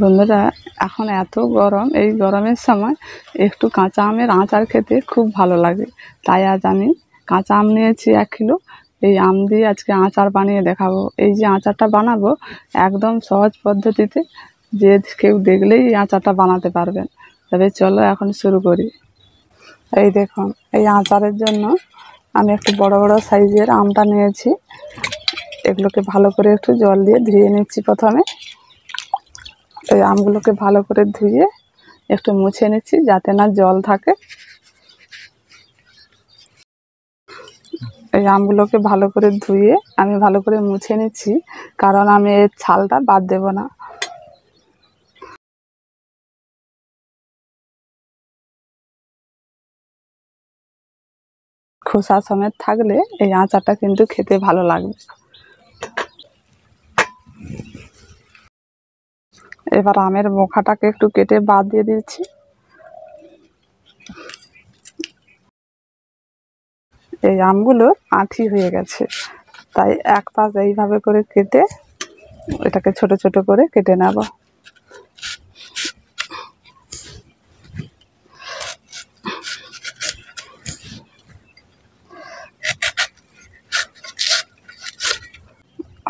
বন্ধুরা, এখন এত গরম, এই গরমের সময় একটু কাঁচা আমের আচার খেতে খুব ভালো লাগে। তাই আজ আমি কাঁচা আম নিয়েছি 1 কিলো। এই আম দিয়ে আজকে আচার বানিয়ে দেখাবো। এই যে আচারটা বানাবো একদম সহজ পদ্ধতিতে, যে কেউ দেখলেই এই আচারটা বানাতে পারবেন। তবে চলো এখন শুরু করি। এই দেখুন, এই আচারের জন্য আমি একটু বড় বড় সাইজের আমটা নিয়েছি। এগুলোকে ভালো করে একটু জল দিয়ে ধুয়ে নিচ্ছি। প্রথমে এই আমগুলোকে ভালো করে ধুয়ে একটু মুছে নিচ্ছি যাতে না জল থাকে। এই আমগুলোকে ভালো করে ধুয়ে আমি ভালো করে মুছে নিচ্ছি, কারণ আমি এর ছালটা বাদ দেব না। খোসা সমেত থাকলে এই আচারটা কিন্তু খেতে ভালো লাগবে। এবার আমের মোখাটাকে একটু কেটে বাদ দিয়ে দিচ্ছি। এই আমগুলো আঁঠি হয়ে গেছে, তাই এক পাশ এইভাবে করে কেটে এটাকে ছোট ছোট করে কেটে নেব।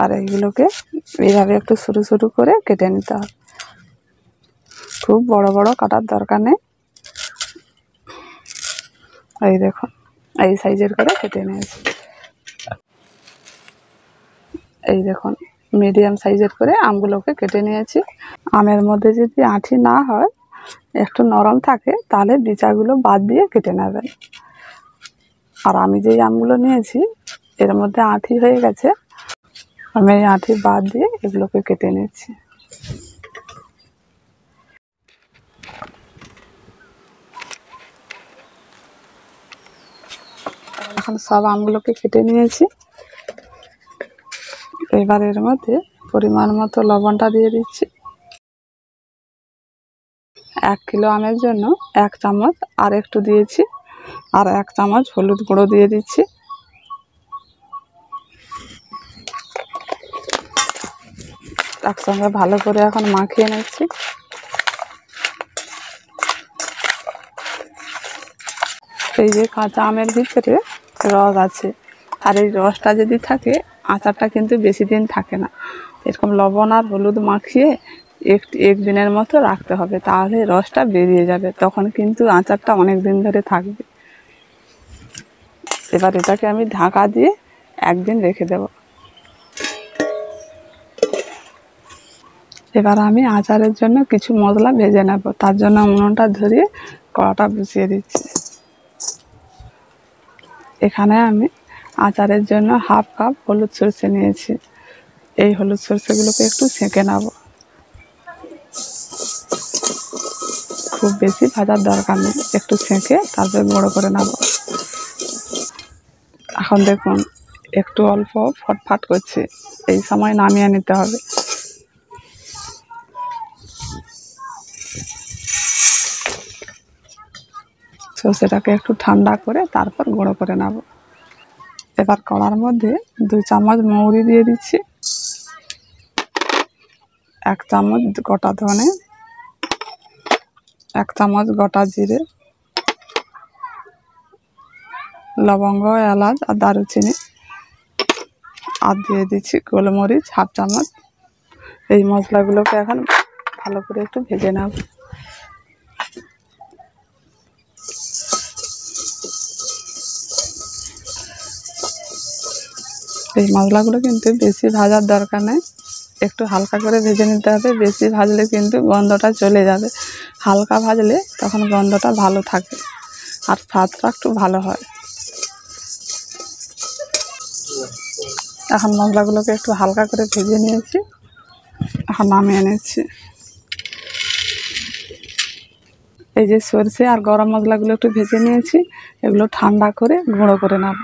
আর এইগুলোকে এইভাবে একটু সরু সরু করে কেটে নিতে হবে। খুব বড় বড় কাটার দরকার নেই। এই দেখুন, এই সাইজের করে কেটে নিয়েছি। এই দেখুন, মিডিয়াম সাইজের করে আমগুলোকে কেটে নিয়েছি। আমের মধ্যে যদি আঁঠি না হয়, একটু নরম থাকে, তাহলে বিচাগুলো বাদ দিয়ে কেটে নেবেন। আর আমি যেই আমগুলো নিয়েছি এর মধ্যে আঁঠি হয়ে গেছে, আমি এই আঁঠি বাদ দিয়ে এগুলোকে কেটে নিচ্ছি। এখন সব আমগুলোকে কেটে নিয়েছি। এবার এর মধ্যে পরিমাণ মতো লবণটা দিয়ে দিচ্ছি। 1 কিলো আমের জন্য 1 চামচ আর একটু দিয়েছি, আর 1 চামচ হলুদ গুঁড়ো দিয়ে দিচ্ছি। একসঙ্গে ভালো করে এখন মাখিয়ে নিচ্ছি। এই যে কাঁচা আমের ভিতরে রস আছে, আর এই রসটা যদি থাকে আচারটা কিন্তু বেশি দিন থাকে না। এরকম লবণ আর হলুদ মাখিয়ে এক দিনের মতো রাখতে হবে, তাহলে রসটা বেরিয়ে যাবে, তখন কিন্তু আচারটা অনেক দিন ধরে থাকবে। এবার এটাকে আমি ঢাকা দিয়ে 1 দিন রেখে দেব। এবার আমি আচারের জন্য কিছু মশলা ভেজে নেব। তার জন্য উনুনটা ধরিয়ে কড়াটা বসিয়ে দিচ্ছি। এখানে আমি আচারের জন্য 1/2 কাপ হলুদ সরষে নিয়েছি। এই হলুদ সরষেগুলোকে একটু সেঁকে নেব। খুব বেশি ভাজার দরকার নেই, একটু সেঁকে তারপরে গুঁড়ো করে নেব। এখন দেখুন, একটু অল্প ফটফট করছে, এই সময় নামিয়ে নিতে হবে। সরষেটাকে একটু ঠান্ডা করে তারপর গুঁড়ো করে নেব। এবার কড়ার মধ্যে 2 চামচ মৌরি দিয়ে দিচ্ছি, 1 চামচ গোটা ধনে, 1 চামচ গোটা জিরে, লবঙ্গ, এলাচ আর দারুচিনি, আর দিয়ে দিচ্ছি গোলমরিচ 1/2 চামচ। এই মশলাগুলোকে এখন ভালো করে একটু ভেজে নেব। এই মশলাগুলো কিন্তু বেশি ভাজার দরকার নেই, একটু হালকা করে ভেজে নিতে হবে। বেশি ভাজলে কিন্তু গন্ধটা চলে যাবে, হালকা ভাজলে তখন গন্ধটা ভালো থাকে আর স্বাদটা একটু ভালো হয়। এখন মশলাগুলোকে একটু হালকা করে ভেজে নিয়েছি, এখন নামিয়ে নিচ্ছি। এই যে সরষে আর গরম মশলাগুলো একটু ভেজে নিয়েছি, এগুলো ঠান্ডা করে গুঁড়ো করে নেব।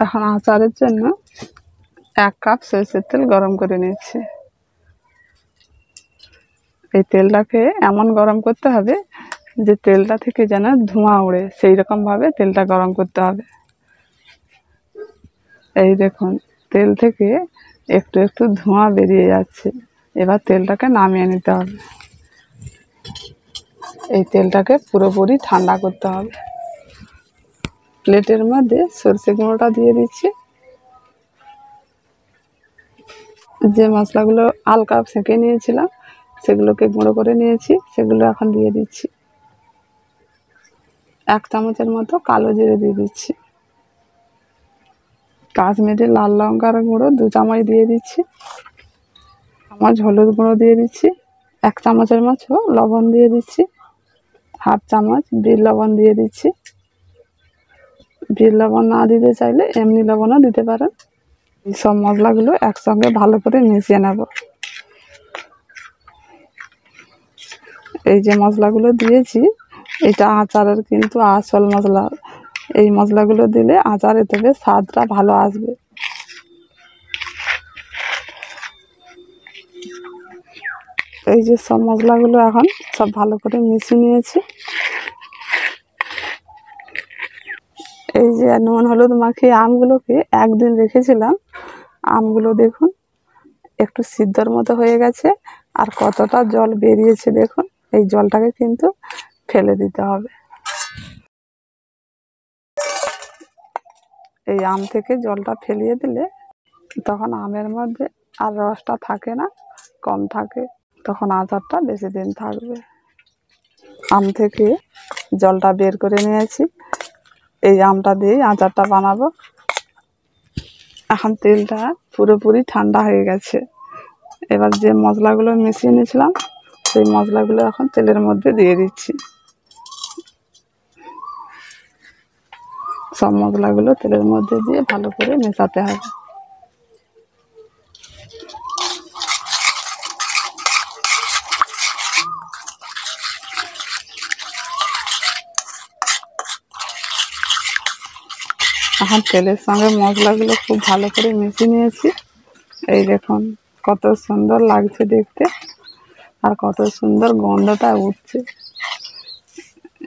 এখন আচারের জন্য 1 কাপ সরষের তেল গরম করে নিচ্ছি। এই তেলটাকে এমন গরম করতে হবে যে তেলটা থেকে যেন ধোঁয়া ওড়ে, সেই রকমভাবে তেলটা গরম করতে হবে। এই দেখুন, তেল থেকে একটু একটু ধোঁয়া বেরিয়ে যাচ্ছে, এবার তেলটাকে নামিয়ে নিতে হবে। এই তেলটাকে পুরোপুরি ঠান্ডা করতে হবে। প্লেটের মধ্যে সরষে গুঁড়োটা দিয়ে দিচ্ছি। যে মশলাগুলো হালকা সেঁকে নিয়েছিলাম সেগুলোকে গুঁড়ো করে নিয়েছি, সেগুলো এখন দিয়ে দিচ্ছি। 1 চামচের মতো কালো জিরে দিয়ে দিচ্ছি। কাশ্মীরি লাল লঙ্কার গুঁড়ো 2 চামচ দিয়ে দিচ্ছি। চামচ হলুদ গুঁড়ো দিয়ে দিচ্ছি। 1 চামচের মতো লবণ দিয়ে দিচ্ছি। হাফ চামচ বিট লবণ দিয়ে দিচ্ছি। বিট লবণ না দিতে চাইলে এমনি লবণও দিতে পারেন। এই সব মশলাগুলো একসঙ্গে ভালো করে মিশিয়ে নেব। এই যে মশলাগুলো দিয়েছি এটা আচারের কিন্তু আসল মশলা। এই মশলাগুলো দিলে আচারে থেকে স্বাদটা ভালো আসবে। এই যে সব মশলাগুলো এখন সব ভালো করে মিশিয়ে নিয়েছি। এই যে নুন হলুদ মাখিয়ে আমগুলোকে 1 দিন রেখেছিলাম, আমগুলো দেখুন একটু সিদ্ধর মতো হয়ে গেছে আর কতটা জল বেরিয়েছে দেখুন। এই জলটাকে কিন্তু ফেলে দিতে হবে। এই আম থেকে জলটা ফেলিয়ে দিলে তখন আমের মধ্যে আর রসটা থাকে না, কম থাকে, তখন আচারটা বেশি দিন থাকবে। আম থেকে জলটা বের করে নিয়েছি। এই আমটা দিয়েই আচারটা বানাবো। এখন তেলটা পুরোপুরি ঠান্ডা হয়ে গেছে। এবার যে মশলাগুলো মিশিয়ে নিয়েছিলাম সেই মশলাগুলো এখন তেলের মধ্যে দিয়ে দিচ্ছি। সব মশলাগুলো তেলের মধ্যে দিয়ে ভালো করে মেশাতে হবে। এখন তেলের সঙ্গে মশলাগুলো খুব ভালো করে মিশিয়ে নিয়েছি। এই দেখুন কত সুন্দর লাগছে দেখতে আর কত সুন্দর গন্ধটা উঠছে।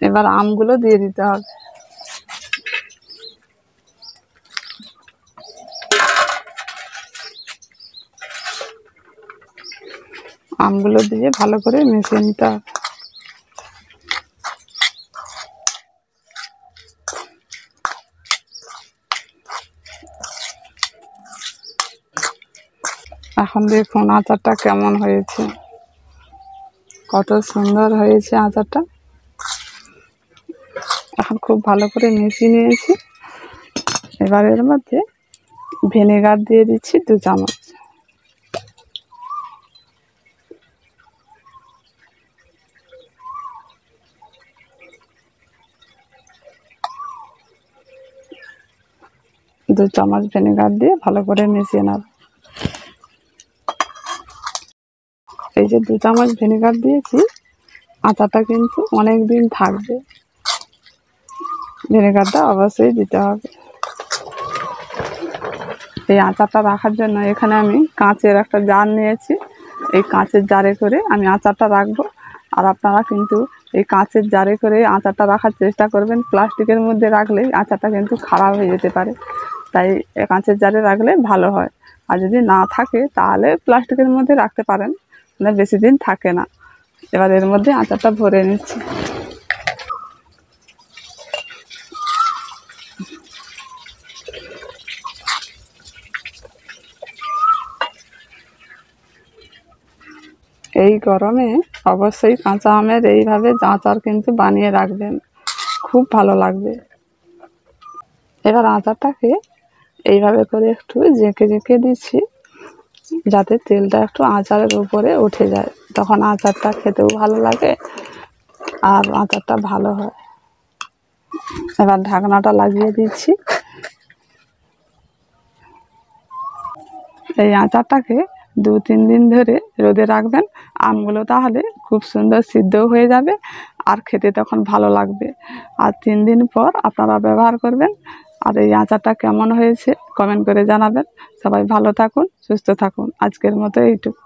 এবার আমগুলো দিয়ে দিতে হবে। আমগুলো দিয়ে ভালো করে মিশিয়ে নিতে হবে। এখন দেখুন আচারটা কেমন হয়েছে, কত সুন্দর হয়েছে আচারটা। এখন খুব ভালো করে মিশিয়ে নিয়েছি। এবার এর মধ্যে ভিনেগার দিয়ে দিচ্ছি 2 চামচ। দু চামচ ভিনেগার দিয়ে ভালো করে মিশিয়ে নেব। এই যে 2 চামচ ভিনেগার দিয়েছি, আচারটা কিন্তু অনেক দিন থাকবে। ভিনেগারটা অবশ্যই দিতে হবে। এই আচারটা রাখার জন্য এখানে আমি কাঁচের একটা জার নিয়েছি। এই কাঁচের জারে করে আমি আচারটা রাখবো। আর আপনারা কিন্তু এই কাঁচের জারে করে আচারটা রাখার চেষ্টা করবেন। প্লাস্টিকের মধ্যে রাখলেই আচারটা কিন্তু খারাপ হয়ে যেতে পারে, তাই কাঁচের জারে রাখলে ভালো হয়। আর যদি না থাকে তাহলে প্লাস্টিকের মধ্যে রাখতে পারেন, মানে বেশি দিন থাকে না। এবার এর মধ্যে আচারটা ভরে নিচ্ছি। এই গরমে অবশ্যই কাঁচা আমের এইভাবে আচার কিন্তু বানিয়ে রাখবেন, খুব ভালো লাগবে। এবার আচারটাকে এইভাবে করে একটু জেঁকে জেঁকে দিচ্ছি যাতে তেলটা একটু আচারের উপরে উঠে যায়, তখন আচারটা খেতেও ভালো লাগে আর আচারটা ভালো হয়। এবার ঢাকনাটা লাগিয়ে দিচ্ছি। এই আচারটাকে 2-3 দিন ধরে রোদে রাখবেন। আমগুলো তাহলে খুব সুন্দর সিদ্ধও হয়ে যাবে আর খেতে তখন ভালো লাগবে। আর 3 দিন পর আপনারা ব্যবহার করবেন। আর এই আচারটা কেমন হয়েছে কমেন্ট করে জানাবেন। সবাই ভালো থাকুন, সুস্থ থাকুন। আজকের মতো এইটুকু।